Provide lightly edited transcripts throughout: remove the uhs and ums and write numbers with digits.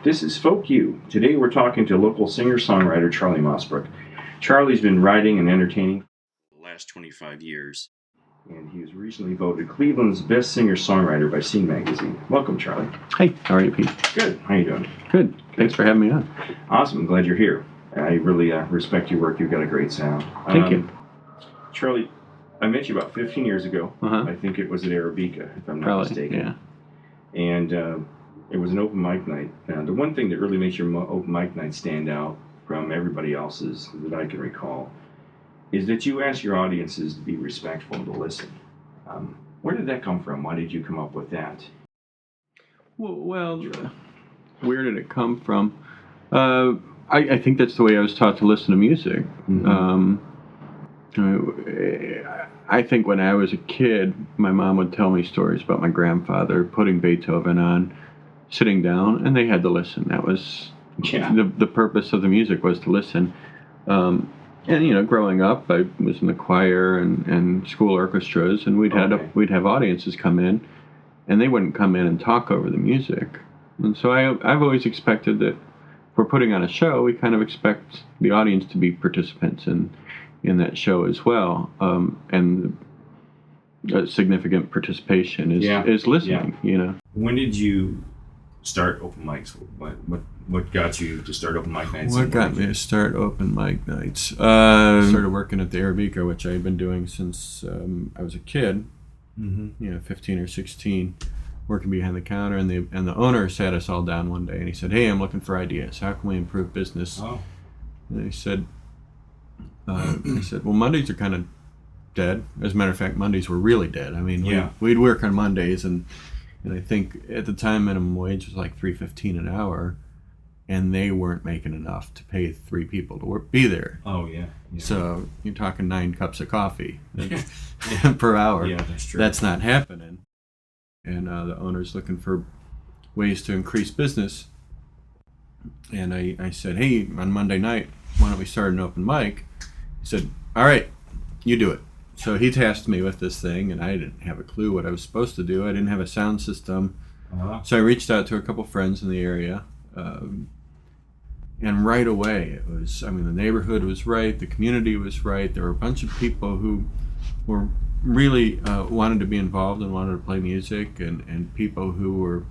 This is Folk You. Today we're talking to local singer-songwriter Charlie Mosbrook. Charlie's been writing and entertaining for the last 25 years, and he was recently voted Cleveland's best singer-songwriter by Scene magazine. Welcome, Charlie. Hey, how are you, Pete? Good. How you doing? Good. Thanks for having me on. Awesome. I'm glad you're here. I really respect your work. You've got a great sound. Thank you. Charlie, I met you about 15 years ago. I think it was at Arabica, if I'm not mistaken. Yeah. And it was an open mic night. The one thing that really makes your open mic night stand out from everybody else's that I can recall is that you ask your audiences to be respectful and to listen. Where did that come from? Why did you come up with that? Well, where did it come from? I think that's the way I was taught to listen to music. Mm-hmm. I think when I was a kid, my mom would tell me stories about my grandfather putting Beethoven on, sitting down, and they had to listen. That was the purpose of the music, was to listen. And growing up, I was in the choir and school orchestras, and we'd have audiences come in, and they wouldn't come in and talk over the music. And so I've always expected that if we're putting on a show, we kind of expect the audience to be participants in that show as well, and significant participation is listening. Yeah. When did you start open mics? What got you to start open mic nights? What got me to start open mic nights? I started working at the Arabica, which I had been doing since I was a kid. 15 or 16, working behind the counter, and the owner sat us all down one day, and he said, "Hey, I'm looking for ideas. How can we improve business?" And I said, well, Mondays are kind of dead. As a matter of fact, Mondays were really dead. I mean, we'd work on Mondays, and I think at the time minimum wage was like $3.15 an hour, and they weren't making enough to pay 3 people to be there. Oh, yeah. So you're talking 9 cups of coffee per hour. Yeah, that's true. That's not happening. And the owner's looking for ways to increase business. And I said, hey, on Monday night, why don't we start an open mic? He said, all right, you do it. So he tasked me with this thing, and I didn't have a clue what I was supposed to do. I didn't have a sound system. So I reached out to a couple friends in the area. And right away, the neighborhood was right, the community was right. There were a bunch of people who were really wanted to be involved and wanted to play music, and people who were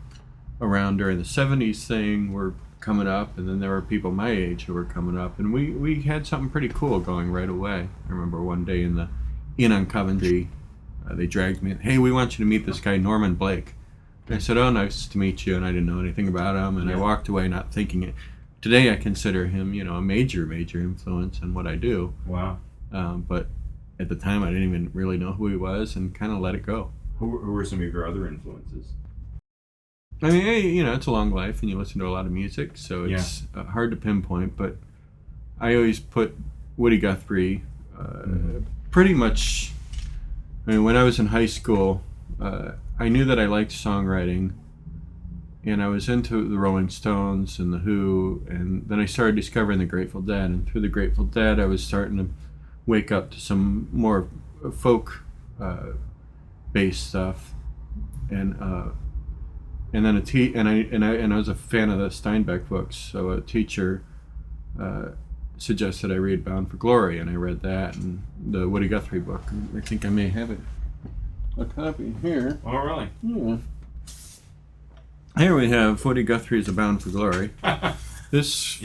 around during the 70s thing were coming up, and then there were people my age who were coming up, and we had something pretty cool going right away. I remember one day in the Inn on Coventry, they dragged me in. Hey, we want you to meet this guy Norman Blake. And I said, oh, nice to meet you, and I didn't know anything about him, and I walked away not thinking it. Today I consider him, a major influence in what I do. Wow. But at the time I didn't even really know who he was, and kind of let it go. Who were some of your other influences? I mean, it's a long life, and you listen to a lot of music, so it's hard to pinpoint, but I always put Woody Guthrie pretty much. I mean, when I was in high school, I knew that I liked songwriting, and I was into the Rolling Stones and the Who, and then I started discovering the Grateful Dead, and through the Grateful Dead I was starting to wake up to some more folk based stuff, and then I was a fan of the Steinbeck books, so a teacher suggested I read Bound for Glory, and I read that, and the Woody Guthrie book. I think I may have a copy here. Oh, really? Yeah. Here we have Woody Guthrie's A Bound for Glory. This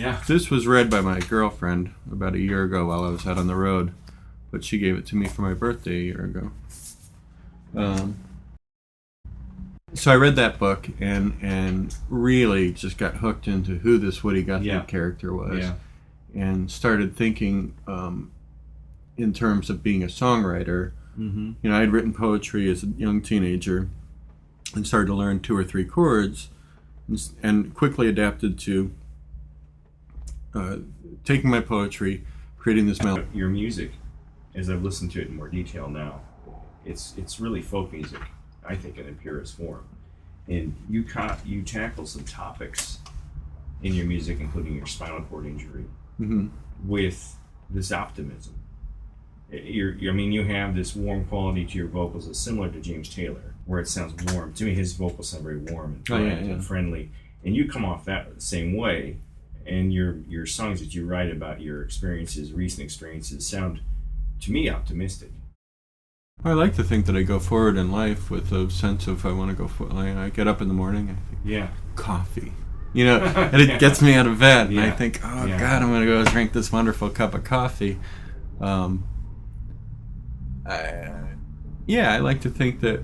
was read by my girlfriend about a year ago while I was out on the road, but she gave it to me for my birthday a year ago. So I read that book and really just got hooked into who this Woody Guthrie character was, and started thinking in terms of being a songwriter. Mm-hmm. I had written poetry as a young teenager and started to learn 2 or 3 chords, and quickly adapted to taking my poetry, creating this melody. Your music, as I've listened to it in more detail now, it's really folk music, I think, in a purest form. And you tackle some topics in your music, including your spinal cord injury, with this optimism. You have this warm quality to your vocals that's similar to James Taylor, where it sounds warm. To me, his vocals sound very warm and and friendly. And you come off that same way, and your songs that you write about your experiences, recent experiences, sound to me optimistic. I like to think that I go forward in life with a sense of I want to go forward. I get up in the morning, I think, Yeah. coffee. And it gets me out of bed, and Yeah. I think, oh Yeah. God, I'm going to go drink this wonderful cup of coffee. I like to think that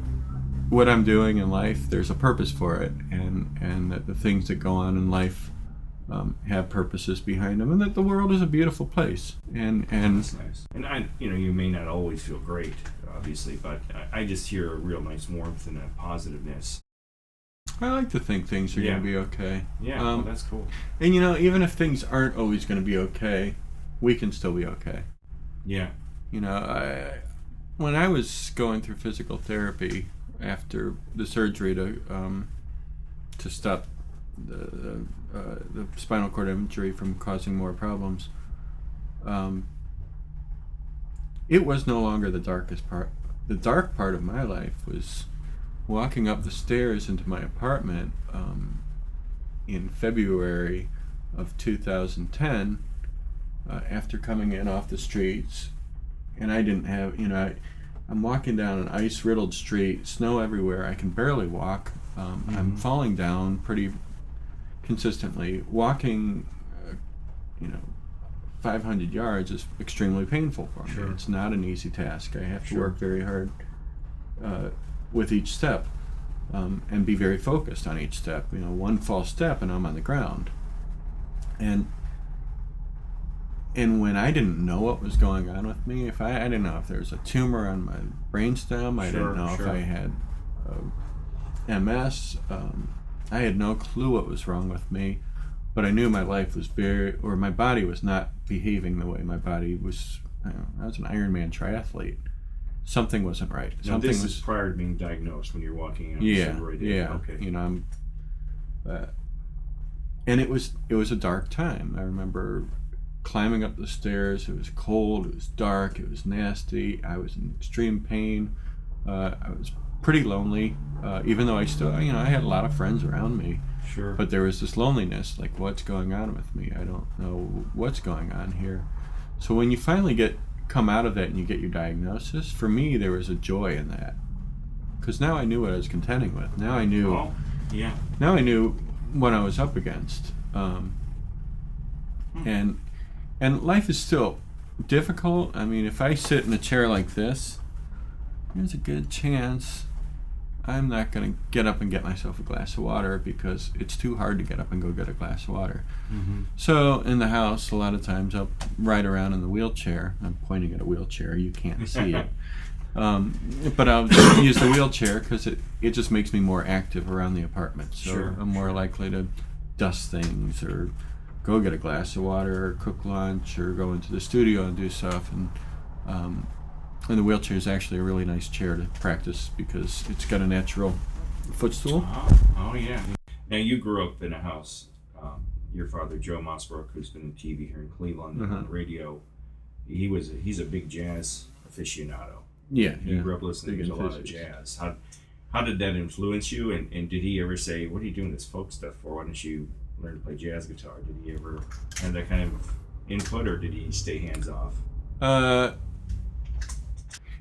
what I'm doing in life, there's a purpose for it, and that the things that go on in life have purposes behind them, and that the world is a beautiful place. And That's nice. And you may not always feel great, obviously, but I just hear a real nice warmth and a positiveness. I like to think things are Yeah. going to be okay. Yeah, well, that's cool. And even if things aren't always going to be okay, we can still be okay. Yeah. When I was going through physical therapy after the surgery to stop the spinal cord injury from causing more problems, it was no longer the darkest part. The dark part of my life was walking up the stairs into my apartment in February of 2010 after coming in off the streets, and I didn't have, I'm walking down an ice-riddled street, snow everywhere, I can barely walk, I'm falling down pretty consistently. Walking, 500 yards is extremely painful for me. Sure. It's not an easy task. I have to Sure. work very hard with each step and be very focused on each step. One false step and I'm on the ground. And when I didn't know what was going on with me, I didn't know if there was a tumor on my brainstem, I didn't know if I had MS, I had no clue what was wrong with me, but I knew my life was my body was not behaving the way my body was. I was an Ironman triathlete. Something wasn't right. Now, Something this was. is prior to being diagnosed when you're walking out. Yeah. Okay. I'm. And it was a dark time. I remember climbing up the stairs. It was cold. It was dark. It was nasty. I was in extreme pain. I was pretty lonely, even though I still, I had a lot of friends around me. Sure. But there was this loneliness, like, what's going on with me? I don't know what's going on here. So when you finally come out of that and you get your diagnosis, for me there was a joy in that, because now I knew what I was contending with. Now I knew. Oh, yeah. Now I knew what I was up against, and life is still difficult. I mean, if I sit in a chair like this, there's a good chance I'm not going to get up and get myself a glass of water, because it's too hard to get up and go get a glass of water. Mm-hmm. So in the house, a lot of times I'll ride around in the wheelchair. I'm pointing at a wheelchair. You can't see it. But I'll use the wheelchair because it just makes me more active around the apartment. So Sure. I'm more likely to dust things or go get a glass of water or cook lunch or go into the studio and do stuff. And the wheelchair is actually a really nice chair to practice because it's got a natural footstool. Oh yeah. Now, you grew up in a house. Your father, Joe Mosbrook, who's been in TV here in Cleveland and on radio, he's a big jazz aficionado. Yeah. He grew up listening Big to a lot of enthusiast. jazz. How did that influence you? And did he ever say, "What are you doing this folk stuff for? Why don't you learn to play jazz guitar?" Did he ever have that kind of input, or did he stay hands off?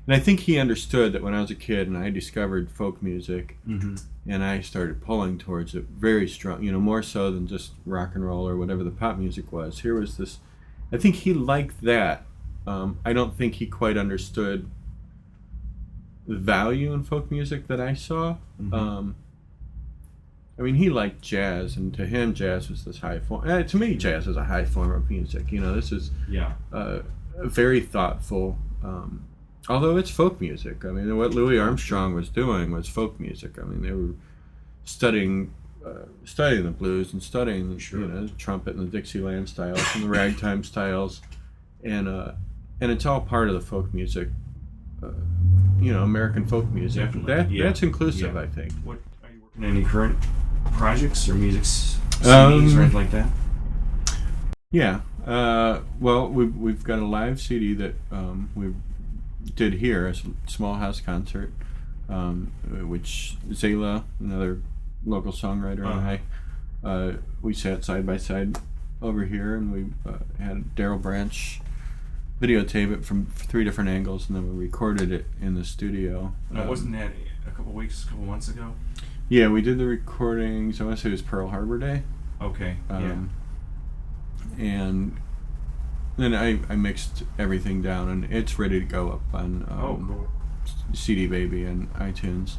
And I think he understood that when I was a kid and I discovered folk music, Mm-hmm. and I started pulling towards it very strong, more so than just rock and roll or whatever the pop music was. Here was this, I think he liked that. I don't think he quite understood the value in folk music that I saw. Mm-hmm. I mean, he liked jazz, and to him, jazz was this high form. To me, jazz is a high form of music. This is very thoughtful. Although it's folk music. I mean, what Louis Armstrong was doing was folk music. I mean, they were studying the blues and studying the trumpet and the Dixieland styles and the ragtime styles, and it's all part of the folk music. American folk music. Definitely. That's inclusive, Yeah. I think. What are you working on? Any current projects or music CDs or anything like that? Yeah. Well, we've got a live CD that we did here, a small house concert, which Zayla, another local songwriter, and we sat side by side over here, and we had Daryl Branch videotape it from 3 different angles, and then we recorded it in the studio. Now, wasn't that a couple months ago? Yeah, we did the recordings. I want to say it was Pearl Harbor Day. Okay. And then I mixed everything down, and it's ready to go up on cool. CD Baby and iTunes.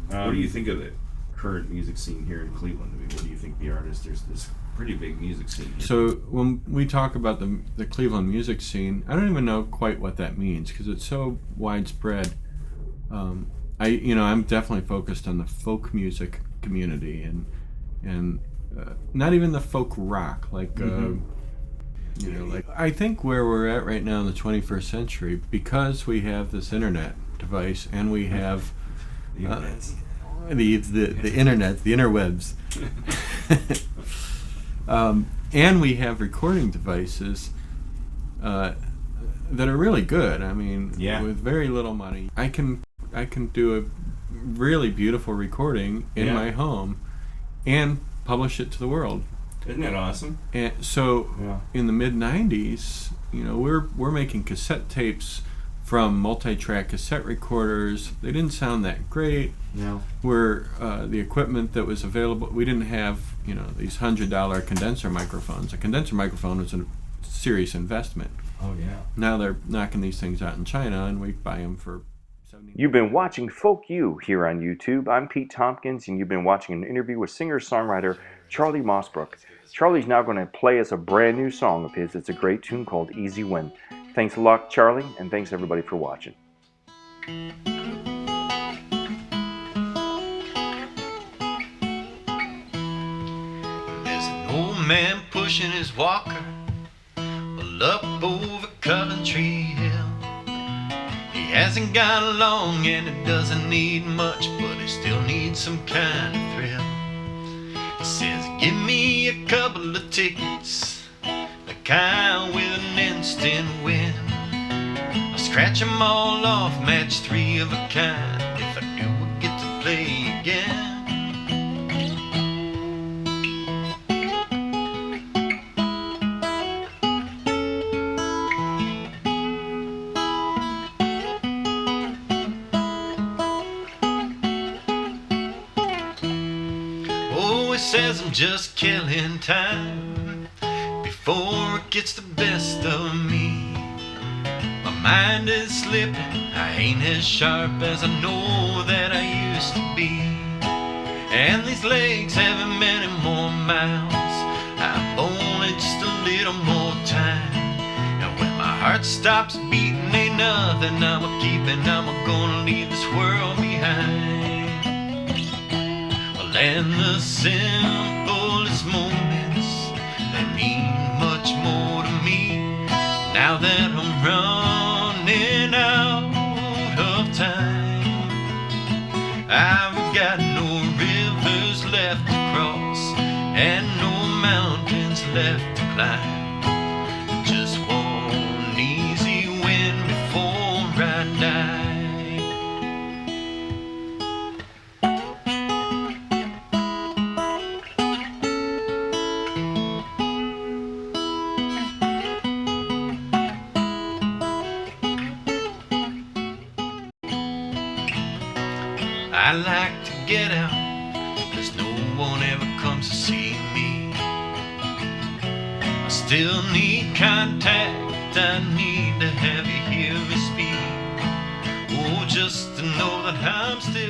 What do you think of the current music scene here in Cleveland? I mean, what do you think the artists? There's this pretty big music scene here. So when we talk about the Cleveland music scene, I don't even know quite what that means because it's so widespread. I'm definitely focused on the folk music community and not even the folk rock like. I think where we're at right now in the 21st century, because we have this internet device and we have the internet, the interwebs, and we have recording devices that are really good. I mean, with very little money, I can do a really beautiful recording in my home and publish it to the world. Isn't that awesome? And so, in the mid '90s, we're making cassette tapes from multi-track cassette recorders. They didn't sound that great. No. Where the equipment that was available, we didn't have these $100 condenser microphones. A condenser microphone was a serious investment. Oh yeah. Now they're knocking these things out in China, and we buy them for $70. You've been watching Folk You here on YouTube. I'm Pete Tompkins, and you've been watching an interview with singer-songwriter Charlie Mosbrook. Charlie's now going to play us a brand new song of his. It's a great tune called Easy Win. Thanks a lot, Charlie, and thanks everybody for watching. There's an old man pushing his walker up over Coventry Hill. He hasn't got long and it doesn't need much, but he still needs some kind of thrill. He says, give me a couple of tickets, the kind with an instant win. I'll scratch them all off, match 3 of a kind. If I do, we'll get to play again. Says I'm just killing time before it gets the best of me. My mind is slipping, I ain't as sharp as I know that I used to be. And these legs haven't many more miles, I've only just a little more time. And when my heart stops beating, ain't nothing I'm a-keeping, I'm gonna leave this world behind. And the simplest moments, they mean much more to me. Now that I'm running out of time, I've got no rivers left to cross and no mountains left to climb. Just one easy win before I die. I like to get out, cause no one ever comes to see me. I still need contact, I need to have you hear me speak. Oh, just to know that I'm still